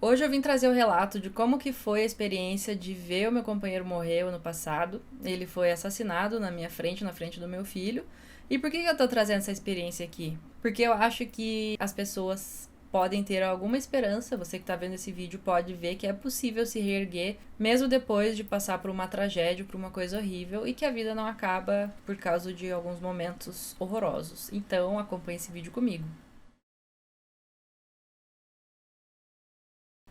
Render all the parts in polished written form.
Hoje eu vim trazer o relato de como que foi a experiência de ver o meu companheiro morrer ano passado. Ele foi assassinado na minha frente, na frente do meu filho. E por que eu tô trazendo essa experiência aqui? Porque eu acho que as pessoas podem ter alguma esperança, você que tá vendo esse vídeo pode ver que é possível se reerguer, mesmo depois de passar por uma tragédia, por uma coisa horrível, e que a vida não acaba por causa de alguns momentos horrorosos. Então acompanhe esse vídeo comigo.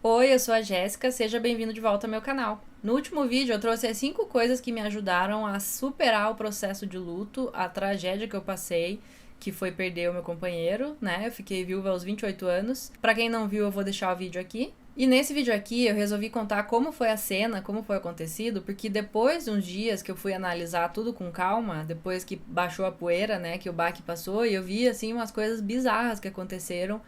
Oi, eu sou a Jéssica, seja bem-vindo de volta ao meu canal. No último vídeo eu trouxe as 5 coisas que me ajudaram a superar o processo de luto, a tragédia que eu passei, que foi perder o meu companheiro, né? Eu fiquei viúva aos 28 anos. Pra quem não viu, eu vou deixar o vídeo aqui. E nesse vídeo aqui eu resolvi contar como foi a cena, como foi acontecido, porque depois de uns dias que eu fui analisar tudo com calma, depois que baixou a poeira, né, que o baque passou, e eu vi, assim, umas coisas bizarras que aconteceram,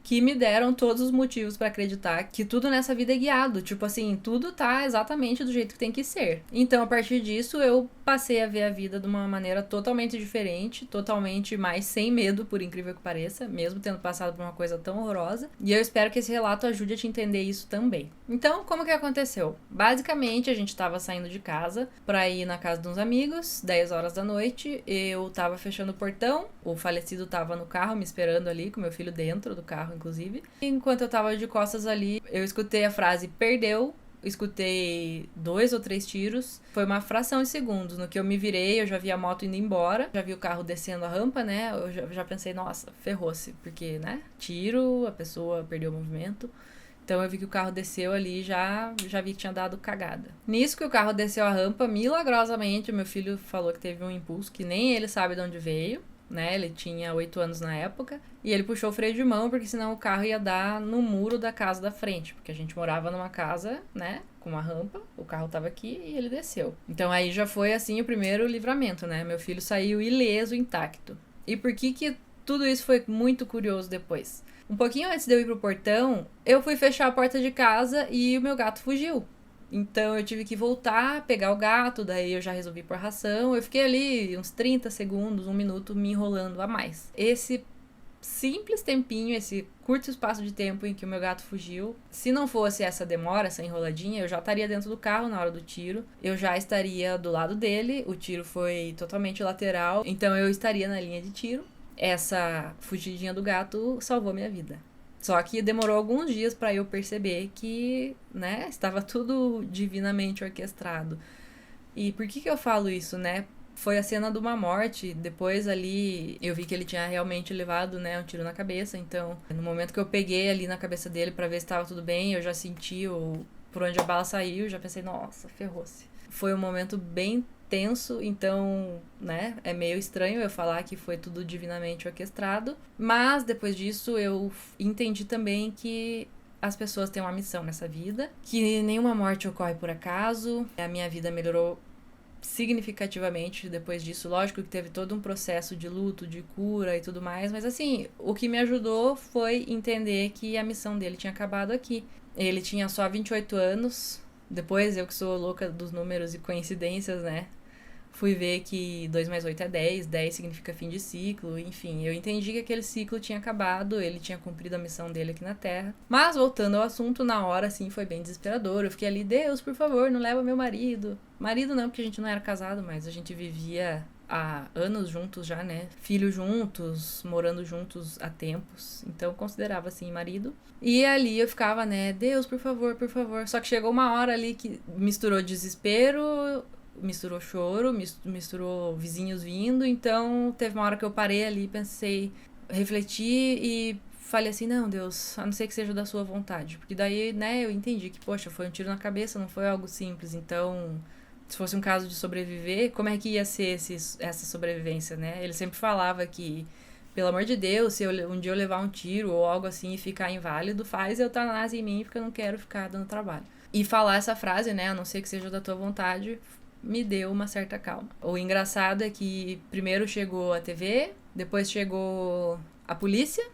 que me deram todos os motivos pra acreditar que tudo nessa vida é guiado. Tipo assim, tudo tá exatamente do jeito que tem que ser. Então, a partir disso, eu passei a ver a vida de uma maneira totalmente diferente, totalmente mais sem medo, por incrível que pareça, mesmo tendo passado por uma coisa tão horrorosa. E eu espero que esse relato ajude a te entender isso também. Então, como que aconteceu? Basicamente, a gente tava saindo de casa pra ir na casa de uns amigos, 10 horas da noite. Eu tava fechando o portão, o falecido tava no carro me esperando ali, com meu filho dentro do carro, inclusive. Enquanto eu tava de costas ali, eu escutei a frase perdeu, escutei 2 ou 3 tiros. Foi uma fração de segundos. No que eu me virei, eu já vi a moto indo embora, já vi o carro descendo a rampa, né? Eu já pensei, nossa, ferrou-se, porque, né? Tiro, a pessoa perdeu o movimento. Então eu vi que o carro desceu ali e já vi que tinha dado cagada. Nisso que o carro desceu a rampa, milagrosamente, meu filho falou que teve um impulso que nem ele sabe de onde veio, né? Ele tinha 8 anos na época. E ele puxou o freio de mão, porque senão o carro ia dar no muro da casa da frente. Porque a gente morava numa casa, né? Com uma rampa, o carro tava aqui e ele desceu. Então aí já foi, assim, o primeiro livramento, né? Meu filho saiu ileso, intacto. E por que tudo isso foi muito curioso depois? Um pouquinho antes de eu ir pro portão, eu fui fechar a porta de casa e o meu gato fugiu. Então eu tive que voltar, pegar o gato, daí eu já resolvi pôr ração. Eu fiquei ali uns 30 segundos, 1 minuto me enrolando a mais. Esse simples tempinho, esse curto espaço de tempo em que o meu gato fugiu, se não fosse essa demora, essa enroladinha, eu já estaria dentro do carro na hora do tiro, eu já estaria do lado dele, o tiro foi totalmente lateral, então eu estaria na linha de tiro. Essa fugidinha do gato salvou minha vida. Só que demorou alguns dias para eu perceber que, né, estava tudo divinamente orquestrado. E por que eu falo isso, né? Foi a cena de uma morte, depois ali eu vi que ele tinha realmente levado, né, um tiro na cabeça, então no momento que eu peguei ali na cabeça dele para ver se estava tudo bem, eu já senti por onde a bala saiu, já pensei, nossa, ferrou-se. Foi um momento bem tenso, então, né, é meio estranho eu falar que foi tudo divinamente orquestrado, mas depois disso eu entendi também que as pessoas têm uma missão nessa vida, que nenhuma morte ocorre por acaso. A minha vida melhorou significativamente depois disso. Lógico que teve todo um processo de luto, de cura e tudo mais, mas assim, o que me ajudou foi entender que a missão dele tinha acabado aqui. Ele tinha só 28 anos, depois eu que sou louca dos números e coincidências, né? Fui ver que 2 mais 8 é 10, 10 significa fim de ciclo, enfim, eu entendi que aquele ciclo tinha acabado, ele tinha cumprido a missão dele aqui na Terra. Mas, voltando ao assunto, na hora, assim, foi bem desesperador, eu fiquei ali, Deus, por favor, não leva meu marido. Marido não, porque a gente não era casado, mas a gente vivia há anos juntos já, né? Filhos juntos, morando juntos há tempos, então considerava, assim, marido. E ali eu ficava, né, Deus, por favor, por favor. Só que chegou uma hora ali que misturou desespero, misturou choro, misturou vizinhos vindo, então teve uma hora que eu parei ali, pensei, refleti e falei assim, não, Deus, a não ser que seja da sua vontade, porque daí, né, eu entendi que, poxa, foi um tiro na cabeça, não foi algo simples, então, se fosse um caso de sobreviver, como é que ia ser essa sobrevivência, né? Ele sempre falava que, pelo amor de Deus, se um dia eu levar um tiro ou algo assim e ficar inválido, faz eutanásia em mim, porque eu não quero ficar dando trabalho. E falar essa frase, né, a não ser que seja da tua vontade, me deu uma certa calma. O engraçado é que primeiro chegou a TV, depois chegou a polícia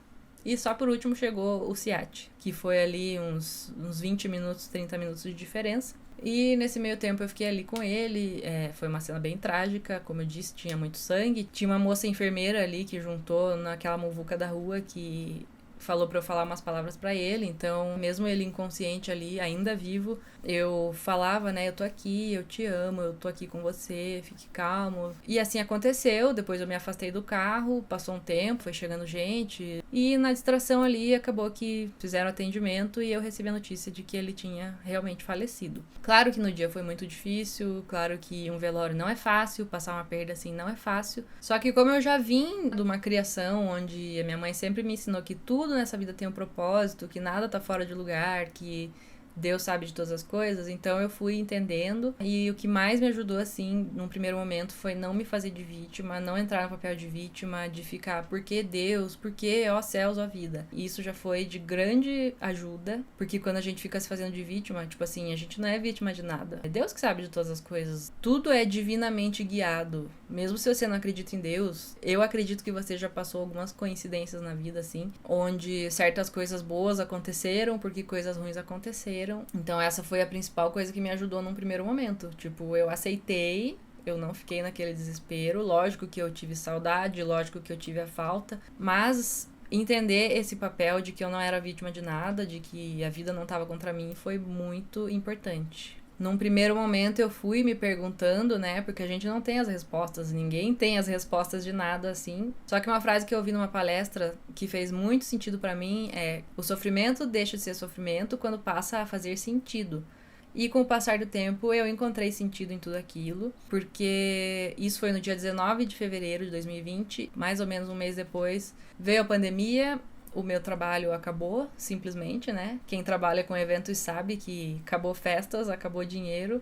e só por último chegou o SIAT, que foi ali uns 20 minutos, 30 minutos de diferença. E nesse meio tempo eu fiquei ali com ele, foi uma cena bem trágica, como eu disse, tinha muito sangue. Tinha uma moça enfermeira ali que juntou naquela muvuca da rua que falou pra eu falar umas palavras pra ele, então mesmo ele inconsciente ali, ainda vivo, eu falava, né, eu tô aqui, eu te amo, eu tô aqui com você, fique calmo. E assim aconteceu, depois eu me afastei do carro, passou um tempo, foi chegando gente, e na distração ali acabou que fizeram atendimento e eu recebi a notícia de que ele tinha realmente falecido. Claro que no dia foi muito difícil, claro que um velório não é fácil, passar uma perda assim não é fácil, só que como eu já vim de uma criação onde a minha mãe sempre me ensinou que tudo nessa vida tem um propósito, que nada tá fora de lugar, que Deus sabe de todas as coisas, então eu fui entendendo. E o que mais me ajudou, assim, num primeiro momento, foi não me fazer de vítima, não entrar no papel de vítima, de ficar, por que Deus? Por que, ó céus, ó vida? E isso já foi de grande ajuda, porque quando a gente fica se fazendo de vítima, tipo assim, a gente não é vítima de nada. É Deus que sabe de todas as coisas. Tudo é divinamente guiado. Mesmo se você não acredita em Deus, eu acredito que você já passou algumas coincidências na vida, assim, onde certas coisas boas aconteceram porque coisas ruins aconteceram. Então essa foi a principal coisa que me ajudou num primeiro momento. Tipo, eu aceitei, eu não fiquei naquele desespero. Lógico que eu tive saudade, lógico que eu tive a falta, mas entender esse papel de que eu não era vítima de nada, de que a vida não estava contra mim, foi muito importante. Num primeiro momento eu fui me perguntando, né, porque a gente não tem as respostas, ninguém tem as respostas de nada assim. Só que uma frase que eu ouvi numa palestra que fez muito sentido pra mim é: o sofrimento deixa de ser sofrimento quando passa a fazer sentido. E com o passar do tempo eu encontrei sentido em tudo aquilo, porque isso foi no dia 19 de fevereiro de 2020, mais ou menos um mês depois, veio a pandemia. O meu trabalho acabou, simplesmente, né? Quem trabalha com eventos sabe que acabou festas, acabou dinheiro.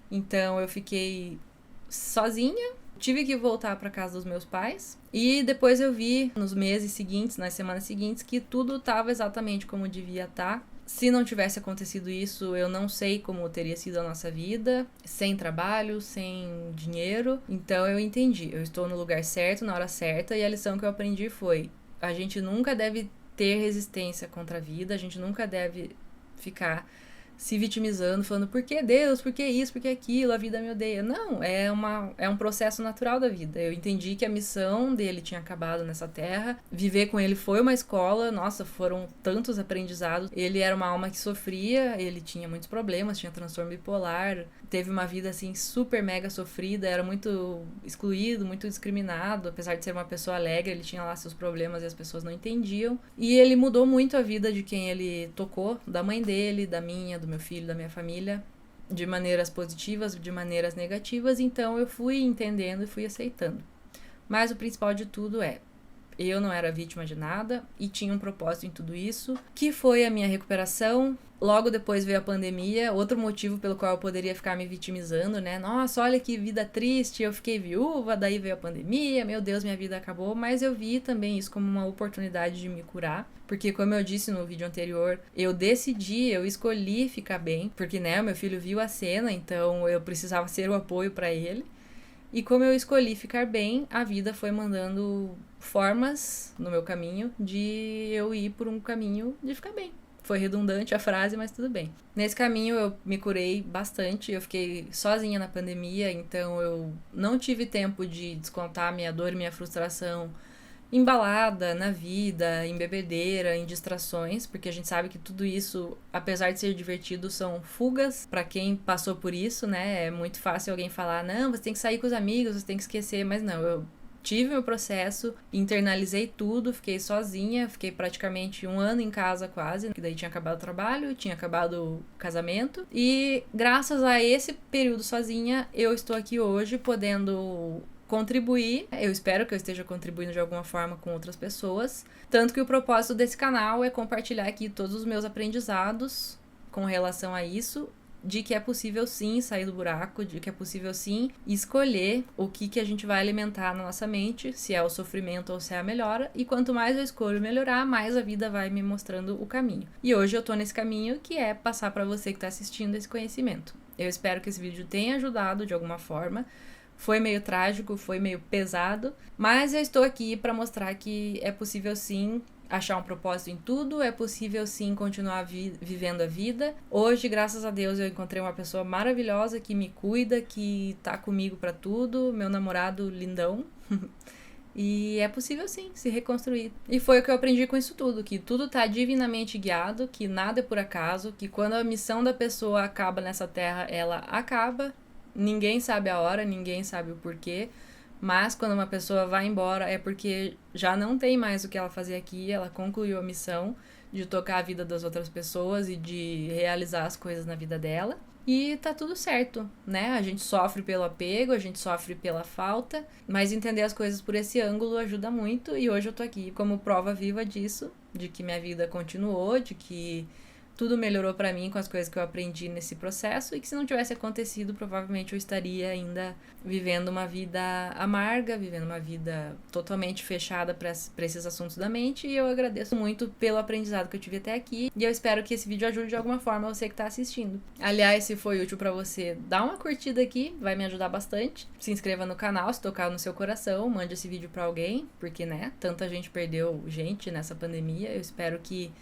Então eu fiquei sozinha, tive que voltar para casa dos meus pais. E depois eu vi nos meses seguintes, nas semanas seguintes, que tudo estava exatamente como devia estar. Se não tivesse acontecido isso, eu não sei como teria sido a nossa vida, sem trabalho, sem dinheiro. Então eu entendi, eu estou no lugar certo, na hora certa, e a lição que eu aprendi foi: a gente nunca deve ter resistência contra a vida, a gente nunca deve ficar se vitimizando, falando por que Deus, por que isso, por que aquilo, a vida me odeia. Não, é um processo natural da vida. Eu entendi que a missão dele tinha acabado nessa terra. Viver com ele foi uma escola, nossa, foram tantos aprendizados. Ele era uma alma que sofria, ele tinha muitos problemas, tinha transtorno bipolar, teve uma vida assim super mega sofrida, era muito excluído, muito discriminado, apesar de ser uma pessoa alegre, ele tinha lá seus problemas e as pessoas não entendiam. E ele mudou muito a vida de quem ele tocou, da mãe dele, da minha, do meu filho, da minha família, de maneiras positivas, de maneiras negativas. Então eu fui entendendo e fui aceitando. Mas o principal de tudo é: eu não era vítima de nada e tinha um propósito em tudo isso, que foi a minha recuperação. Logo depois veio a pandemia, outro motivo pelo qual eu poderia ficar me vitimizando, né? Nossa, olha que vida triste, eu fiquei viúva, daí veio a pandemia, meu Deus, minha vida acabou. Mas eu vi também isso como uma oportunidade de me curar, porque como eu disse no vídeo anterior, eu decidi, eu escolhi ficar bem, porque, né, o meu filho viu a cena, então eu precisava ser o apoio pra ele. E como eu escolhi ficar bem, a vida foi mandando formas no meu caminho de eu ir por um caminho de ficar bem. Foi redundante a frase, mas tudo bem. Nesse caminho eu me curei bastante, eu fiquei sozinha na pandemia, então eu não tive tempo de descontar minha dor e minha frustração em balada, na vida, em bebedeira, em distrações, porque a gente sabe que tudo isso, apesar de ser divertido, são fugas para quem passou por isso, né? É muito fácil alguém falar: não, você tem que sair com os amigos, você tem que esquecer, mas não, eu tive meu processo, internalizei tudo, fiquei sozinha, fiquei praticamente 1 ano em casa quase, que daí tinha acabado o trabalho, tinha acabado o casamento, e graças a esse período sozinha, eu estou aqui hoje podendo contribuir. Eu espero que eu esteja contribuindo de alguma forma com outras pessoas, tanto que o propósito desse canal é compartilhar aqui todos os meus aprendizados com relação a isso, de que é possível sim sair do buraco, de que é possível sim escolher o que a gente vai alimentar na nossa mente, se é o sofrimento ou se é a melhora, e quanto mais eu escolho melhorar, mais a vida vai me mostrando o caminho. E hoje eu tô nesse caminho, que é passar para você que tá assistindo esse conhecimento. Eu espero que esse vídeo tenha ajudado de alguma forma. Foi meio trágico, foi meio pesado, mas eu estou aqui para mostrar que é possível sim achar um propósito em tudo, é possível sim continuar vivendo a vida. Hoje, graças a Deus, eu encontrei uma pessoa maravilhosa que me cuida, que tá comigo para tudo, meu namorado lindão. E é possível sim se reconstruir. E foi o que eu aprendi com isso tudo, que tudo tá divinamente guiado, que nada é por acaso, que quando a missão da pessoa acaba nessa terra, ela acaba. Ninguém sabe a hora, ninguém sabe o porquê. Mas quando uma pessoa vai embora é porque já não tem mais o que ela fazer aqui, ela concluiu a missão de tocar a vida das outras pessoas e de realizar as coisas na vida dela. E tá tudo certo, né? A gente sofre pelo apego, a gente sofre pela falta, mas entender as coisas por esse ângulo ajuda muito. E hoje eu tô aqui como prova viva disso, de que minha vida continuou, de que tudo melhorou pra mim com as coisas que eu aprendi nesse processo e que se não tivesse acontecido, provavelmente eu estaria ainda vivendo uma vida amarga, vivendo uma vida totalmente fechada pra esses assuntos da mente. E eu agradeço muito pelo aprendizado que eu tive até aqui e eu espero que esse vídeo ajude de alguma forma você que tá assistindo. Aliás, se foi útil pra você, dá uma curtida aqui, vai me ajudar bastante. Se inscreva no canal se tocar no seu coração, mande esse vídeo pra alguém, porque, né, tanta gente perdeu gente nessa pandemia. Eu espero que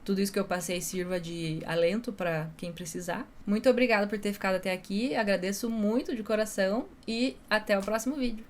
tudo isso que eu passei sirva de alento para quem precisar. Muito obrigada por ter ficado até aqui, agradeço muito de coração e até o próximo vídeo.